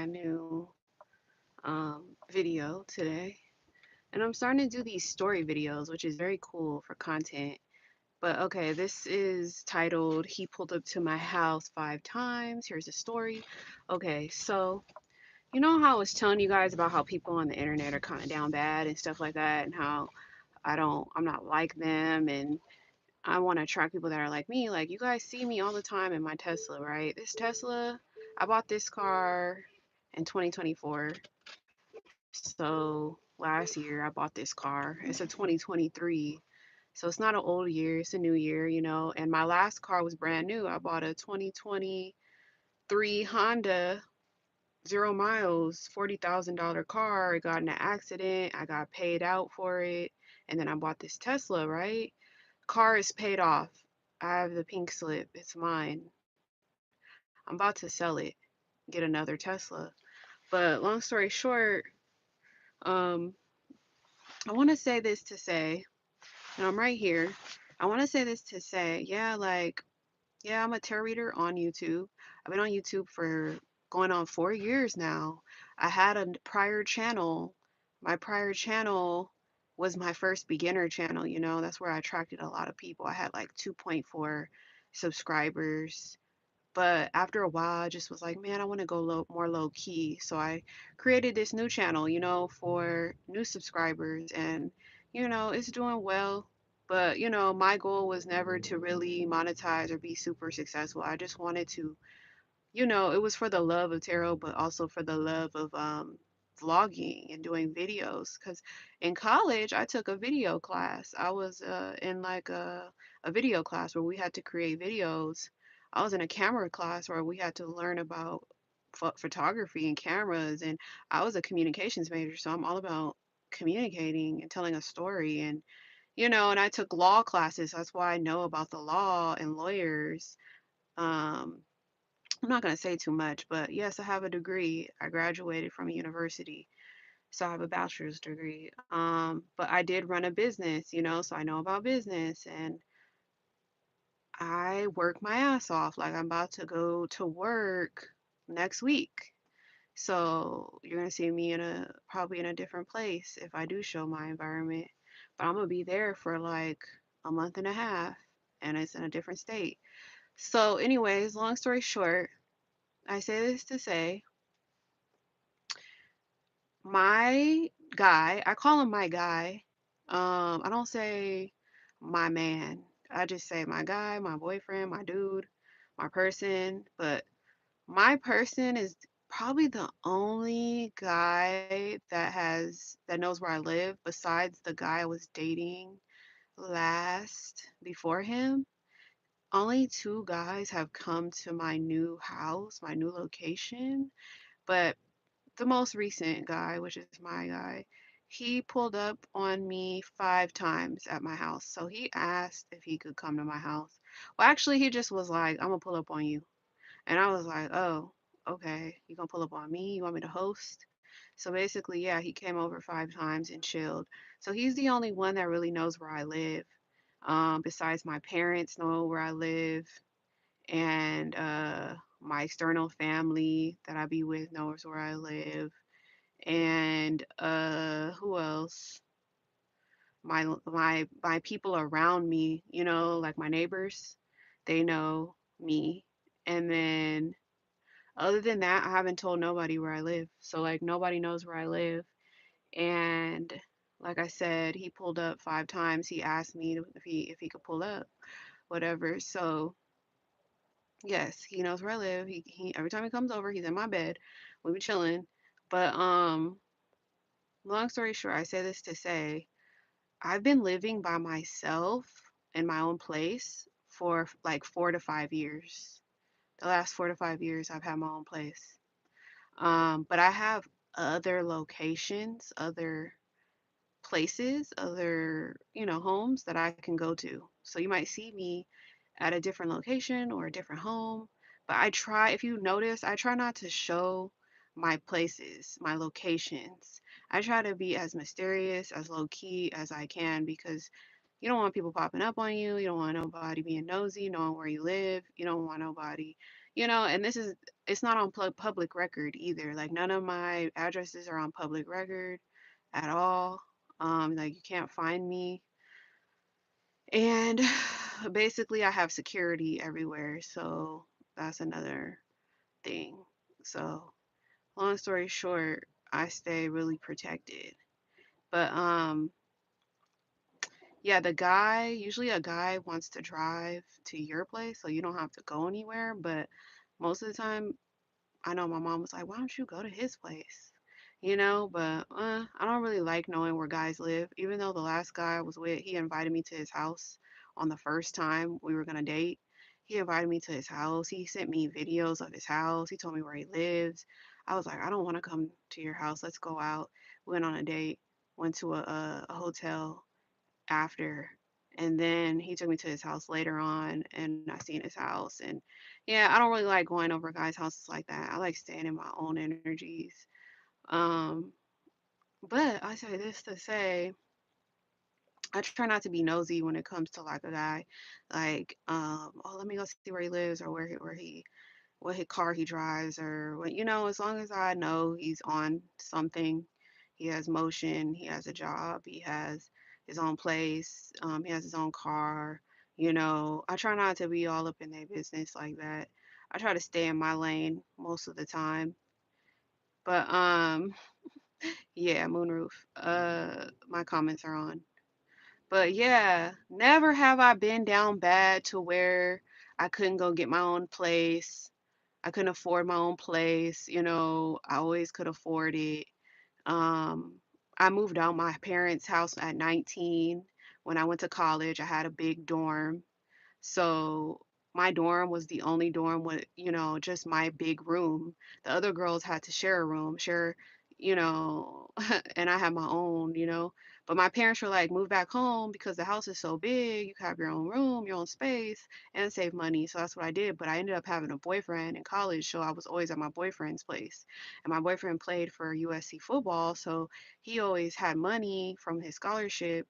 brand new video today. And I'm starting to do these story videos, which is very cool for content. But okay, this is titled He Pulled Up to My House 5 Times. Here's a story. Okay, so you know how I was telling you guys about how people on the internet are kind of down bad and stuff like that, and how I'm not like them, and I want to attract people that are like me. Like, you guys see me all the time in my Tesla, right? This Tesla, I bought this car in 2024. So last year I bought this car. It's a 2023. So it's not an old year, it's a new year, you know. And my last car was brand new. I bought a 2023 Honda, 0 miles, $40,000 car. It got in an accident. I got paid out for it. And then I bought this Tesla, right? Car is paid off. I have the pink slip. It's mine. I'm about to sell it, get another Tesla. But long story short, um, I want to say this to say, and I'm right here. I want to say this to say, yeah, I'm a tarot reader on YouTube. I've been on YouTube for going on 4 years now. I had a prior channel. My prior channel was my first beginner channel, you know, that's where I attracted a lot of people. I had like 2.4 subscribers. But after a while, I just was like, man, I want to go more low key. So I created this new channel, you know, for new subscribers. And, you know, it's doing well. But, you know, my goal was never to really monetize or be super successful. I just wanted to, you know, it was for the love of tarot, but also for the love of vlogging and doing videos. Because in college, I took a video class. I was in like a video class where we had to create videos. I was in a camera class where we had to learn about photography and cameras. And I was a communications major, so I'm all about communicating and telling a story. And, you know, and I took law classes. That's why I know about the law and lawyers. Um, I'm not going to say too much, but yes, I have a degree. I graduated from a university, so I have a bachelor's degree. But I did run a business, you know, so I know about business, and I work my ass off. Like, I'm about to go to work next week. So you're going to see me probably in a different place if I do show my environment. But I'm going to be there for like a month and a half, and it's in a different state. So anyways, long story short, I say this to say, my guy, I call him my guy. I don't say my man. I just say my guy, my boyfriend, my dude, my person. But my person is probably the only guy that knows where I live besides the guy I was dating last before him. Only two guys have come to my new house, my new location. But the most recent guy, which is my guy, he pulled up on me 5 times at my house. So he asked if he could come to my house. Well, actually, he just was like, I'm gonna pull up on you. And I was like, oh, okay. You gonna pull up on me? You want me to host? So basically, yeah, he came over 5 times and chilled. So he's the only one that really knows where I live. Besides my parents know where I live, and my external family that I be with knows where I live, and who else, my people around me, you know, like my neighbors, they know me. And then other than that, I haven't told nobody where I live, so like nobody knows where I live. And like I said, he pulled up 5 times. He asked me if he could pull up, whatever. So yes, he knows where I live. He every time he comes over, he's in my bed. We be chilling. But long story short, I say this to say, I've been living by myself in my own place for like 4 to 5 years. The last 4 to 5 years, I've had my own place. But I have other locations, other places, other, you know, homes that I can go to. So you might see me at a different location or a different home. But I try, if you notice, I try not to show my places, my locations. I try to be as mysterious, as low key as I can because you don't want people popping up on you. You don't want nobody being nosy, knowing where you live. You don't want nobody, And it's not on public record either. Like none of my addresses are on public record at all. Like you can't find me. And basically I have security everywhere, so that's another thing. So, long story short, I stay really protected. But yeah, usually a guy wants to drive to your place so you don't have to go anywhere, but most of the time I know my mom was like, "Why don't you go to his place?" But I don't really like knowing where guys live. Even though the last guy I was with, he invited me to his house on the first time we were gonna date. He invited me to his house. He sent me videos of his house. He told me where he lives. I was like, I don't want to come to your house. Let's go out. We went on a date, went to a hotel after. And then he took me to his house later on, and I seen his house. And yeah, I don't really like going over guys' houses like that. I like staying in my own energies. Um, but I say this to say, I try not to be nosy when it comes to like a guy, like, oh, let me go see where he lives or what his car he drives or what, as long as I know he's on something, he has motion, he has a job, he has his own place, he has his own car, I try not to be all up in their business like that. I try to stay in my lane most of the time. But yeah, moonroof. My comments are on. But yeah, never have I been down bad to where I couldn't go get my own place. I couldn't afford my own place, I always could afford it. Um, I moved out my parents' house at 19. When I went to college, I had a big dorm. So my dorm was the only dorm with, just my big room. The other girls had to share a room, you know, and I had my own, But my parents were like, move back home because the house is so big. You can have your own room, your own space, and save money. So that's what I did. But I ended up having a boyfriend in college. So I was always at my boyfriend's place. And my boyfriend played for USC football. So he always had money from his scholarship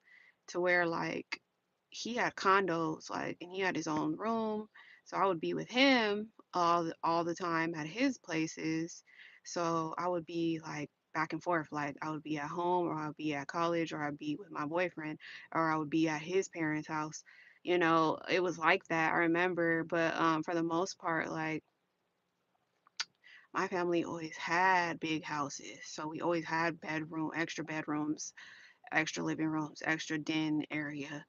to where, like, he had condos, like, and he had his own room. So I would be with him all the time at his places. So I would be like back and forth. Like I would be at home, or I would be at college, or I'd be with my boyfriend, or I would be at his parents' house. It was like that. I remember, but for the most part, like my family always had big houses, so we always had extra bedrooms, extra living rooms, extra den area,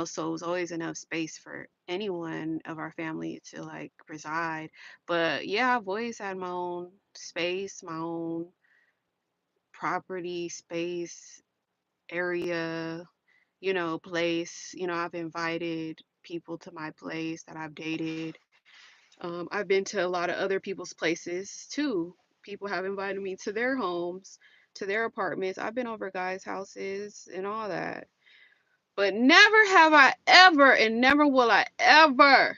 so it was always enough space for anyone of our family to like reside. But yeah, I've always had my own space, my own property, space, area, place. I've invited people to my place that I've dated. I've been to a lot of other people's places too. People have invited me to their homes, to their apartments. I've been over guys' houses and all that. But never have I ever, and never will I ever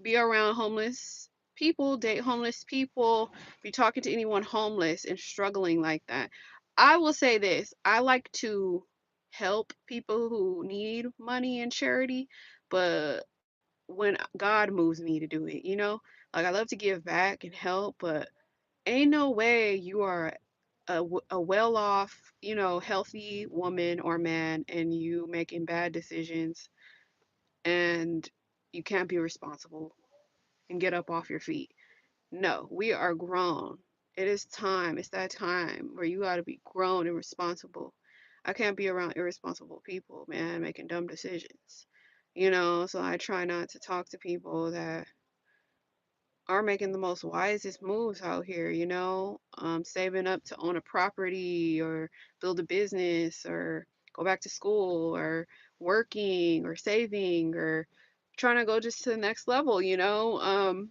be around homeless people, date homeless people, be talking to anyone homeless and struggling like that. I will say this, I like to help people who need money and charity, but when God moves me to do it, like I love to give back and help, but ain't no way you are a well off, healthy woman or man and you making bad decisions and you can't be responsible and get up off your feet. No, we are grown. It is time. It's that time where you got to be grown and responsible. I can't be around irresponsible people, man, making dumb decisions. So I try not to talk to people that are making the most wisest moves out here, saving up to own a property or build a business or go back to school or working or saving or trying to go just to the next level, because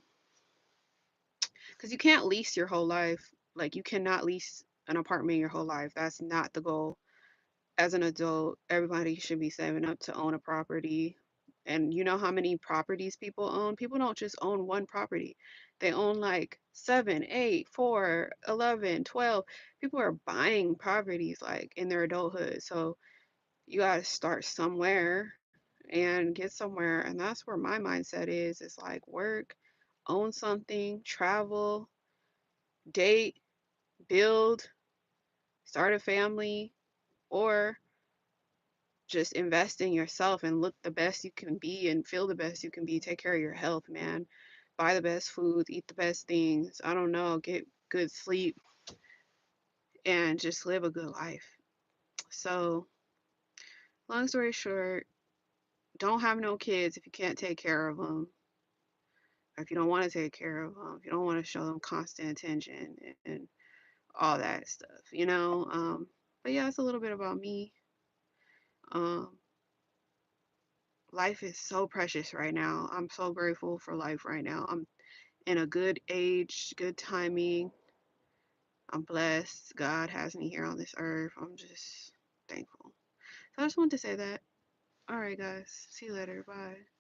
you can't lease your whole life. Like, you cannot lease an apartment your whole life. That's not the goal. As an adult, everybody should be saving up to own a property. And you know how many properties people own? People don't just own one property. They own like 7, 8, 4, 11, 12. People are buying properties like in their adulthood. So you got to start somewhere and get somewhere. And that's where my mindset is. It's like work, own something, travel, date, build, start a family, or just invest in yourself and look the best you can be and feel the best you can be. Take care of your health, man. Buy the best foods, eat the best things. I don't know, get good sleep and just live a good life. So, long story short, don't have no kids if you can't take care of them. Or if you don't want to take care of them, if you don't want to show them constant attention and all that stuff, you know. But yeah, it's a little bit about me. Um, Life is so precious right now. I'm so grateful for life right now. I'm in a good age, good timing. I'm blessed. God has me here on this earth. I'm just thankful. So I just wanted to say that. All right, guys. See you later. Bye.